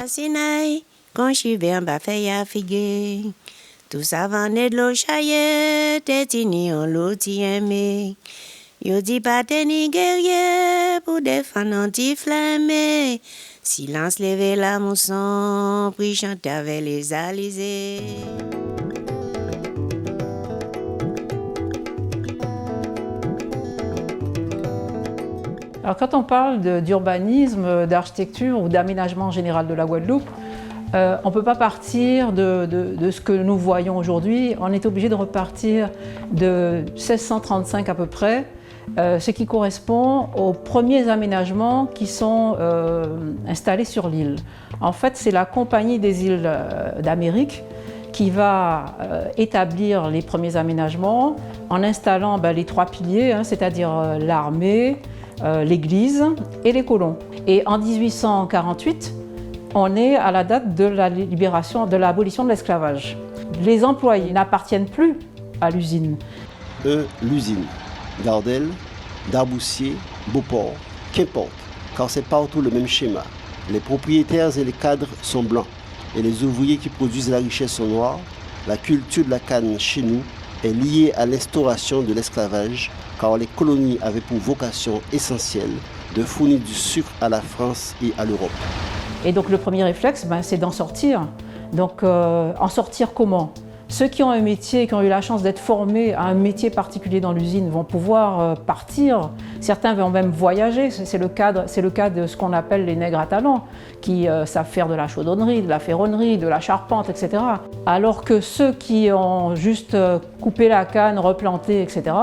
Sinaï, quand je suis bien fait ya figuer. Tout ça venait de l'eau chaillée, t'es tini en l'eau aimé. Yo dit pas t'es ni guerrier pour défendre anti-flammé. Silence levé la mousson, puis chanter avec les alizés. Alors quand on parle d'urbanisme, d'architecture ou d'aménagement général de la Guadeloupe, on ne peut pas partir de ce que nous voyons aujourd'hui. On est obligé de repartir de 1635 à peu près, ce qui correspond aux premiers aménagements qui sont installés sur l'île. En fait, c'est la Compagnie des îles d'Amérique qui va établir les premiers aménagements en installant les trois piliers, c'est-à-dire l'armée, l'église et les colons. Et en 1848, on est à la date de la libération, de l'abolition de l'esclavage. Les employés n'appartiennent plus à l'usine. L'usine, Gardel, Darboussier, Beauport, qu'importe, car c'est partout le même schéma. Les propriétaires et les cadres sont blancs et les ouvriers qui produisent la richesse sont noirs. La culture de la canne chez nous est liée à l'instauration de l'esclavage, car les colonies avaient pour vocation essentielle de fournir du sucre à la France et à l'Europe. Et donc le premier réflexe, c'est d'en sortir. Donc en sortir comment ? Ceux qui ont un métier, qui ont eu la chance d'être formés à un métier particulier dans l'usine vont pouvoir partir. Certains vont même voyager. C'est le cas de ce qu'on appelle les nègres à talent, qui savent faire de la chaudronnerie, de la ferronnerie, de la charpente, etc. Alors que ceux qui ont juste coupé la canne, replanté, etc.,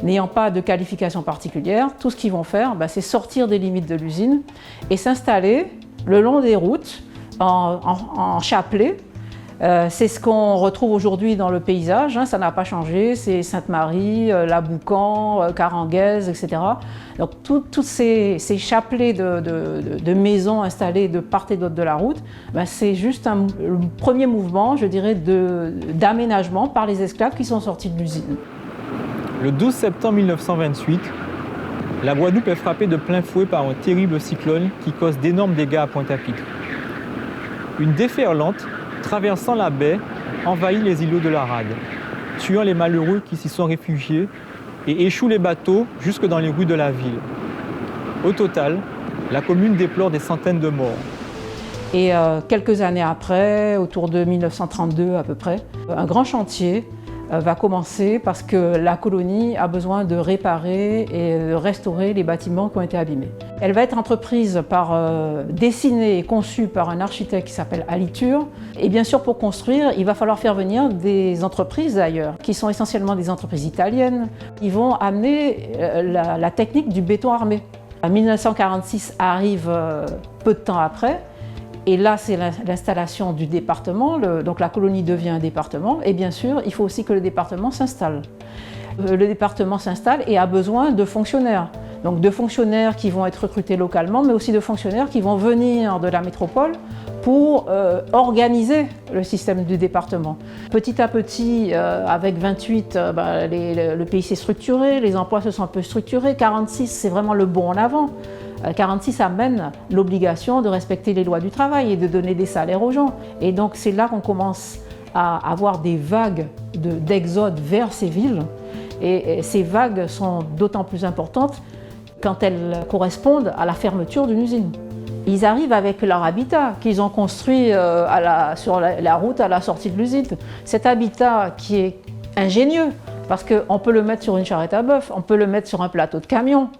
n'ayant pas de qualification particulière, tout ce qu'ils vont faire, c'est sortir des limites de l'usine et s'installer le long des routes, en chapelet. C'est ce qu'on retrouve aujourd'hui dans le paysage, ça n'a pas changé, c'est Sainte-Marie, La Boucan, Caranguaise, etc. Donc tous ces chapelets de maisons installées de part et d'autre de la route, c'est juste le premier mouvement, je dirais, d'aménagement par les esclaves qui sont sortis de l'usine. Le 12 septembre 1928, la Guadeloupe est frappée de plein fouet par un terrible cyclone qui cause d'énormes dégâts à Pointe-à-Pitre. Une déferlante traversant la baie envahit les îlots de la Rade, tuant les malheureux qui s'y sont réfugiés et échoue les bateaux jusque dans les rues de la ville. Au total, la commune déplore des centaines de morts. Et quelques années après, autour de 1932 à peu près, un grand chantier va commencer parce que la colonie a besoin de réparer et de restaurer les bâtiments qui ont été abîmés. Elle va être entreprise dessinée et conçue par un architecte qui s'appelle Aliture. Et bien sûr, pour construire, il va falloir faire venir des entreprises d'ailleurs, qui sont essentiellement des entreprises italiennes, qui vont amener la technique du béton armé. En 1946 arrive peu de temps après. Et là, c'est l'installation du département, donc la colonie devient un département, et bien sûr, il faut aussi que le département s'installe. Le département s'installe et a besoin de fonctionnaires. Donc de fonctionnaires qui vont être recrutés localement, mais aussi de fonctionnaires qui vont venir de la métropole pour organiser le système du département. Petit à petit, avec 28, le pays s'est structuré, les emplois se sont un peu structurés. 46, c'est vraiment le bond en avant. 46 amène l'obligation de respecter les lois du travail et de donner des salaires aux gens. Et donc c'est là qu'on commence à avoir des vagues d'exode vers ces villes. Et ces vagues sont d'autant plus importantes quand elles correspondent à la fermeture d'une usine. Ils arrivent avec leur habitat qu'ils ont construit sur la route à la sortie de l'usine. Cet habitat qui est ingénieux, parce qu'on peut le mettre sur une charrette à bœuf, on peut le mettre sur un plateau de camion.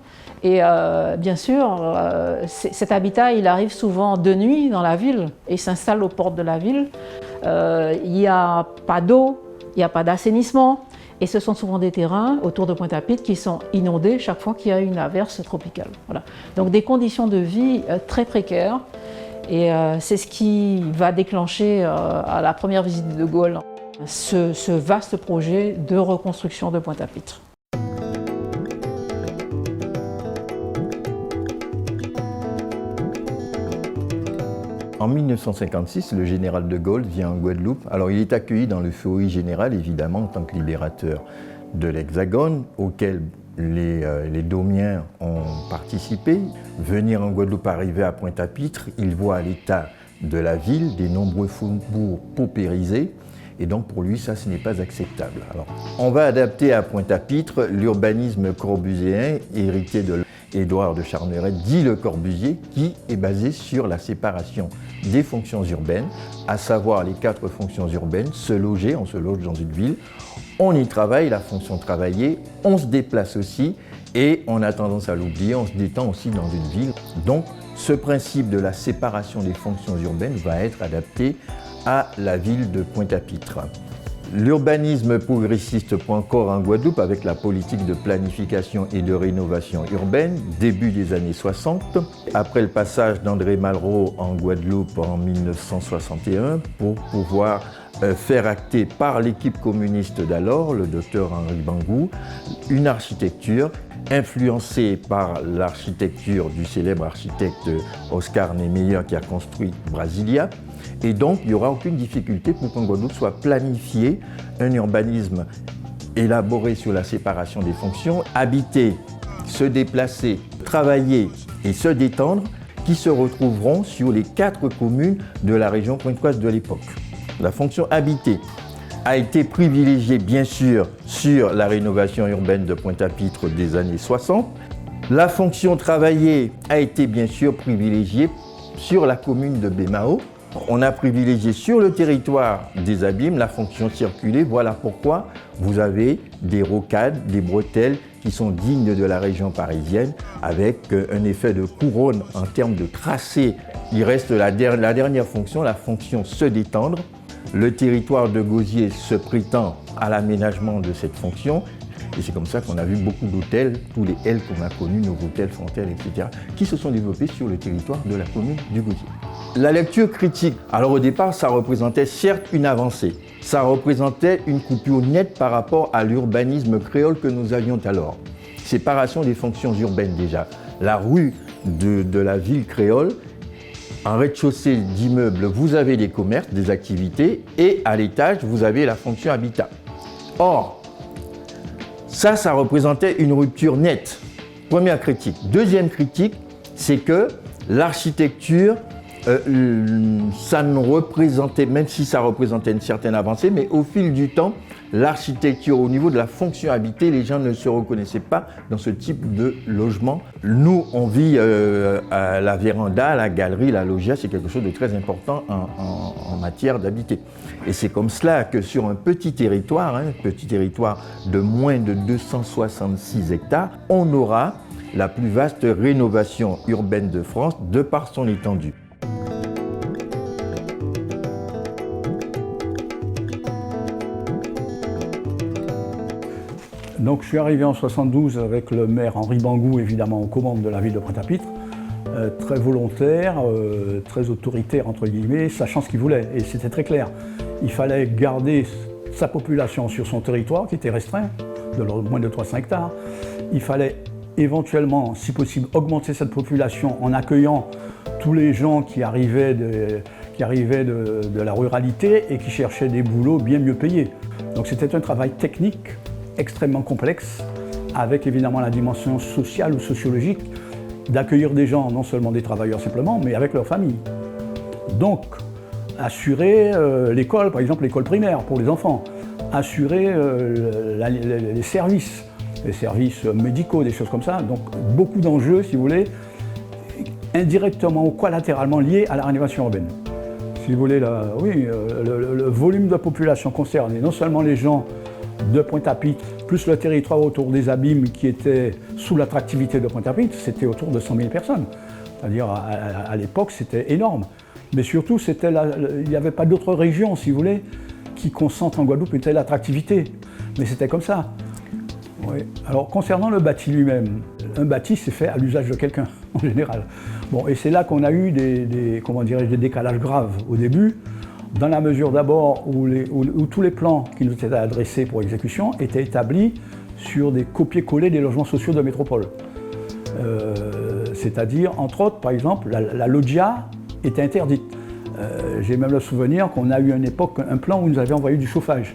Et bien sûr, cet habitat, il arrive souvent de nuit dans la ville et s'installe aux portes de la ville. Il n'y a pas d'eau, il n'y a pas d'assainissement. Et ce sont souvent des terrains autour de Pointe-à-Pitre qui sont inondés chaque fois qu'il y a une averse tropicale. Voilà. Donc des conditions de vie très précaires. Et c'est ce qui va déclencher à la première visite de Gaulle ce vaste projet de reconstruction de Pointe-à-Pitre. En 1956, le général de Gaulle vient en Guadeloupe. Alors il est accueilli dans l'euphorie générale, évidemment, en tant que libérateur de l'Hexagone, auquel les Daumiens ont participé. Venir en Guadeloupe, arriver à Pointe-à-Pitre, il voit l'état de la ville, des nombreux faubourgs paupérisés. Et donc pour lui, ça, ce n'est pas acceptable. Alors, on va adapter à Pointe-à-Pitre l'urbanisme corbusien, hérité de Édouard de Charmeret, dit Le Corbusier, qui est basé sur la séparation des fonctions urbaines, à savoir les 4 fonctions urbaines, se loger, on se loge dans une ville, on y travaille, la fonction travailler, on se déplace aussi, et on a tendance à l'oublier, on se détend aussi dans une ville. Donc ce principe de la séparation des fonctions urbaines va être adapté à la ville de Pointe-à-Pitre. L'urbanisme progressiste prend corps en Guadeloupe avec la politique de planification et de rénovation urbaine, début des années 60, après le passage d'André Malraux en Guadeloupe en 1961, pour pouvoir faire acter par l'équipe communiste d'alors, le docteur Henri Bangou, une architecture influencée par l'architecture du célèbre architecte Oscar Niemeyer qui a construit Brasilia. Et donc, il n'y aura aucune difficulté pour qu'en Guadeloupe soit planifié un urbanisme élaboré sur la séparation des fonctions, habiter, se déplacer, travailler et se détendre, qui se retrouveront sur les 4 communes de la région pointoise de l'époque. La fonction habiter a été privilégiée, bien sûr, sur la rénovation urbaine de Pointe-à-Pitre des années 60. La fonction travailler a été, bien sûr, privilégiée sur la commune de Bémao. On a privilégié sur le territoire des Abîmes la fonction circuler. Voilà pourquoi vous avez des rocades, des bretelles qui sont dignes de la région parisienne, avec un effet de couronne en termes de tracé. Il reste la dernière fonction, la fonction se détendre. Le territoire de Gosier se prétend à l'aménagement de cette fonction. Et c'est comme ça qu'on a vu beaucoup d'hôtels, tous les L qu'on a connus, nos hôtels, Fontaines, etc., qui se sont développés sur le territoire de la commune du Gosier. La lecture critique, alors au départ, ça représentait certes une avancée. Ça représentait une coupure nette par rapport à l'urbanisme créole que nous avions alors. Séparation des fonctions urbaines déjà. La rue de la ville créole, en rez-de-chaussée d'immeubles, vous avez des commerces, des activités, et à l'étage, vous avez la fonction habitat. Or, ça représentait une rupture nette. Première critique. Deuxième critique, c'est que l'architecture, ça ne représentait, même si ça représentait une certaine avancée, mais au fil du temps, l'architecture au niveau de la fonction habitée, les gens ne se reconnaissaient pas dans ce type de logement. Nous, on vit à la véranda, la galerie, la loggia, c'est quelque chose de très important en matière d'habiter. Et c'est comme cela que sur un petit territoire de moins de 266 hectares, on aura la plus vaste rénovation urbaine de France de par son étendue. Donc je suis arrivé en 72 avec le maire Henri Bangou, évidemment aux commandes de la ville de Pointe-à-Pitre, très volontaire, très autoritaire entre guillemets, sachant ce qu'il voulait, et c'était très clair. Il fallait garder sa population sur son territoire, qui était restreint, de moins de 300 hectares. Il fallait éventuellement, si possible, augmenter cette population en accueillant tous les gens qui arrivaient de la ruralité et qui cherchaient des boulots bien mieux payés. Donc c'était un travail technique extrêmement complexe, avec évidemment la dimension sociale ou sociologique d'accueillir des gens, non seulement des travailleurs simplement, mais avec leur famille. Donc, assurer l'école, par exemple l'école primaire pour les enfants, assurer les services médicaux, des choses comme ça. Donc, beaucoup d'enjeux, si vous voulez, indirectement ou collatéralement liés à la rénovation urbaine. Si vous voulez, le volume de population concerné, non seulement les gens de Pointe-à-Pitre, plus le territoire autour des Abîmes qui était sous l'attractivité de Pointe-à-Pitre, c'était autour de 100 000 personnes. C'est-à-dire, à l'époque, c'était énorme. Mais surtout, il n'y avait pas d'autres régions, si vous voulez, qui concentrent en Guadeloupe une telle attractivité. Mais c'était comme ça. Oui. Alors, concernant le bâti lui-même, un bâti, c'est fait à l'usage de quelqu'un, en général. Bon, et c'est là qu'on a eu des décalages graves au début, dans la mesure d'abord où tous les plans qui nous étaient adressés pour exécution étaient établis sur des copier-coller des logements sociaux de métropole. C'est-à-dire, entre autres, par exemple, la loggia était interdite. J'ai même le souvenir qu'on a eu à une époque un plan où nous avions envoyé du chauffage.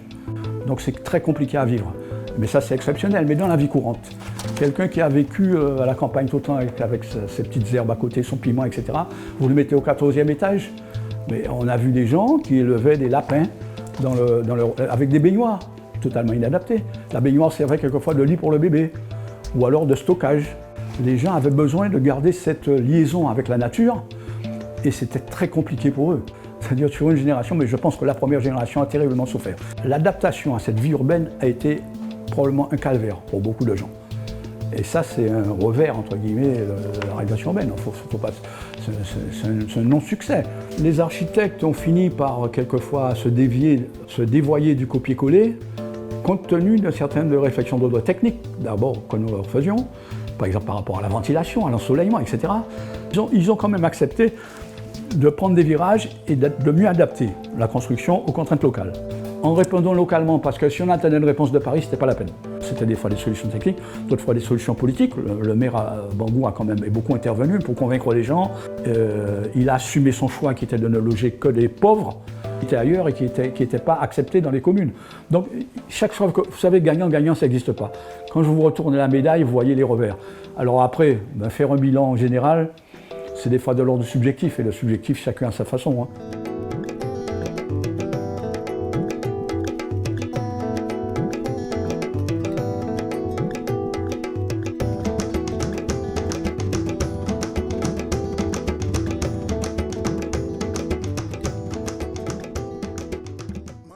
Donc c'est très compliqué à vivre. Mais ça, c'est exceptionnel, mais dans la vie courante. Quelqu'un qui a vécu à la campagne tout le temps avec ses petites herbes à côté, son piment, etc., vous le mettez au 14e étage, Mais on a vu des gens qui élevaient des lapins avec des baignoires, totalement inadaptées. La baignoire servait quelquefois de lit pour le bébé, ou alors de stockage. Les gens avaient besoin de garder cette liaison avec la nature, et c'était très compliqué pour eux. C'est-à-dire sur une génération, mais je pense que la première génération a terriblement souffert. L'adaptation à cette vie urbaine a été probablement un calvaire pour beaucoup de gens. Et ça, c'est un revers, entre guillemets, de la réalisation urbaine. C'est un non-succès. Les architectes ont fini par, quelquefois, se dévoyer du copier-coller, compte tenu de certaines réflexions d'ordre technique, d'abord, que nous leur faisions, par exemple par rapport à la ventilation, à l'ensoleillement, etc. Ils ont quand même accepté de prendre des virages et de mieux adapter la construction aux contraintes locales. En répondant localement, parce que si on attendait une réponse de Paris, c'était pas la peine. C'était des fois des solutions techniques, d'autres fois des solutions politiques. Le maire Bangou a quand même beaucoup intervenu pour convaincre les gens. Il a assumé son choix qui était de ne loger que des pauvres, qui étaient ailleurs et qui n'étaient pas acceptés dans les communes. Donc chaque fois, vous savez, gagnant, ça n'existe pas. Quand je vous retourne la médaille, vous voyez les revers. Alors après, faire un bilan en général, c'est des fois de l'ordre subjectif, et le subjectif, chacun à sa façon.